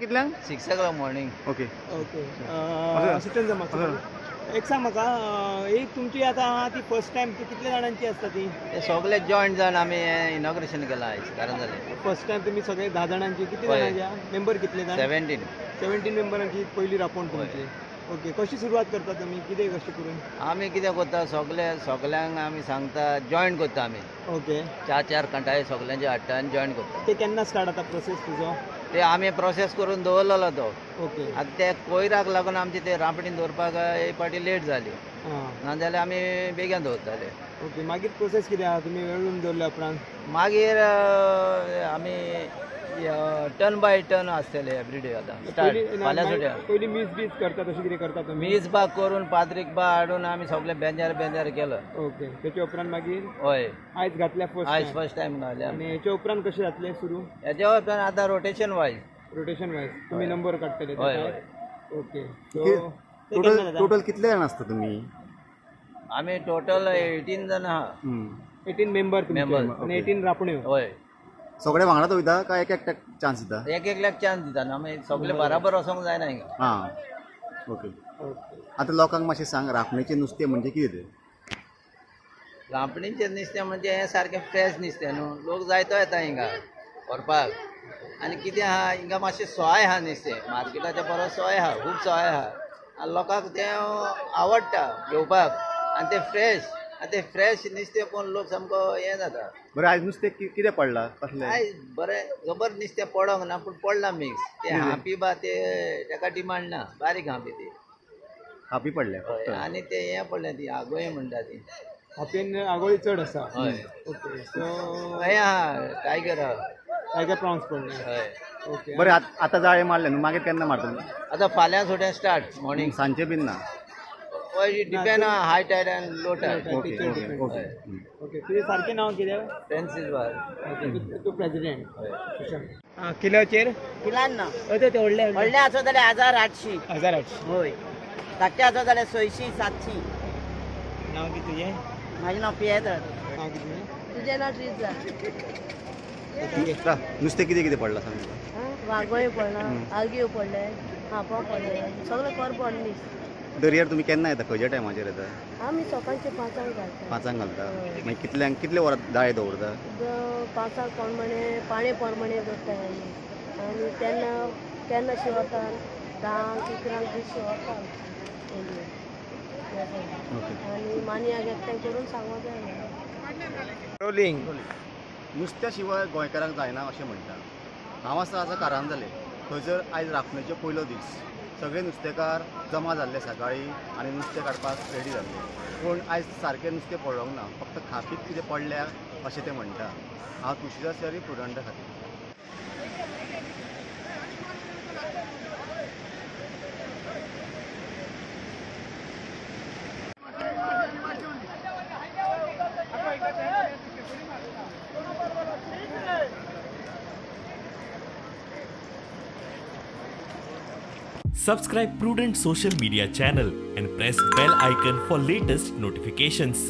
कितल्यांक 6 o'clock morning. Okay assistant जमा एक सांग म्हाका ही तुमची आतां ती फर्स्ट टायम कितल्या जाणांची आसता ती ते सगळे जॉईंट जावन आमी इनॉग्रेशन केलां आयज कारण जालें फर्स्ट टायम तुमी सगळे 10 जाणांची किती होय. जाणांची मेंबर कितले जाण 17. 17 मेंबरांची पहिली रापोण तुमची ओके कशी सुरवात करता तुमी कितें कशें करून आमी कितें करता सगळ्यांक आमी सांगता जॉईन करता आमी ओके 4 घंटा सगळ्यांचे हाडटा आनी जॉईन करता ते केन्ना स्टार्ट जाता प्रोसेस तुजो ते आमी प्रोसेस करून दवरलेलो तो ओके आतां ते कोयराक लागून आमचे ते रांपणीन दवरपाक एक पाटी लेट जाली हां नाजाल्यार आमी बेगीन दवरताले ओके मागीर प्रोसेस कितें आहा तुमी वेळून दवरल्या उपरांत मागीर आमी टर्न बाय टर्न आसतले एवरीडे आतां स्टार्ट फाल्यां सुद्या पयलीं मीस बीस करता तशें कितें करता तुमी मीस बाग करून पाद्रीक बा हाडून आमी सगळे बेंजार केलं ओके तेच्या उपरांत मागीर हय आयज घातल्या आयज फर्स्ट फर्स्ट टायम घाल्या आनी हेच्या उपरांत कशें जातलें सुरू हेच्या उपरांत आतां रोटेशन वायज रोटेशन वायज तुमी नंबर काडटले हय, त्याच्यात? ओके टोटल कितले जाण आसता तुमी आमी टोटल 18 जण आहा 18 मेंबर Member, आनी 18 रापण्यो हय सगळे वांगडाच वयता काय एक एकट्याक चान्स दिता एक एकल्याक चान्स दिता न्हू आमी सगळे बराबर वचोंक जायना हिंगा हां ओके ओके आतां लोकांक मातशें सांग राखणेचें नुस्तें म्हणजे कितें तें रांपणीचें नुस्तें म्हणजे हें सारकें फ्रेश नुस्तें न्हू लोक जायतो येता हिंगा व्हरपाक आनी कितें आहा हिंगा मातशें सोय आहा नुस्तें मार्केटाच्या परस सोय आहा खूब सोय आहा आनी लोकांक तें आवडटा घेवपाक आनी तें फ्रेश आनी तें फ्रेश नुस्तें पळोवन लोक सामको हें जाता बरें आयज नुस्तें कितें पडलां कसलें आयज बरें जबर नुस्तें पडोंक ना पूण पडलां मिक्स ते हापी बा ते तेका डिमांड ना बारीक हापी ती हापी पडल्या हय आनी ते हें पडलें ती आगोय म्हणटा ती हापेन आगोळी चड आसा हय ओके सो हें आहा टायगर आहा टायगर प्रॉन्स पडले हय ओके बरें आतां जाळे मारले न्हू मागीर केन्ना मारतले आतां फाल्यां सुद्दां स्टार्ट मॉर्निंग सांजचे बीन ना हय डिपेंड आहा हाय टायड आनी low tied okay okay okay okay तुजें सारकें नांव कितें फ्रेंसीस बार ओके तूं प्रेसिडेंट हय किलोचेर किलांना ते व्हडले व्हडले आसा जाल्यार 1800 1800 होय धाकटे आसा जाल्यार 600 700 नांव कितें तुजें म्हाजें नांव पियेतर नांव कितें तुजें नांव ट्रिजा नुस्तें कितें कितें पडलां सांग म्हाका वागोय पडला आगयो पडले हापा पडले सगळें कर पडली दर्यार तुमी केन्ना येता खंयच्या टायमाचेर येता आमी सकाळचे 5 घालता 5 घालता मागीर कितल्यांक कितले वरां दाळे दवरता 5 प्रमाणे पाणी प्रमाणे करता आनी तेन्ना केन्ना शिवता 10 11 दीस शिवता आनी मानयाक एकठांय करून सांगो जाय रोलिंग नुस्त्या शिवाय गोंयकारांक जायना अशें म्हणटा हांव आसा कारांजले थंयसर आयज राखणेचो पयलो दीस सगळे नुस्तेकार जमा जाल्ले सकाळीं आनी नुस्तें काडपाक रेडी जाल्ले पूण आयज सारकें नुस्तें पडोंक ना फक्त खापीक कितें पडल्या अशें ते म्हणटा हांव तुळशीदास च्यारी प्रुडंटा खातीर Subscribe Prudent social media channel and press bell icon for latest notifications.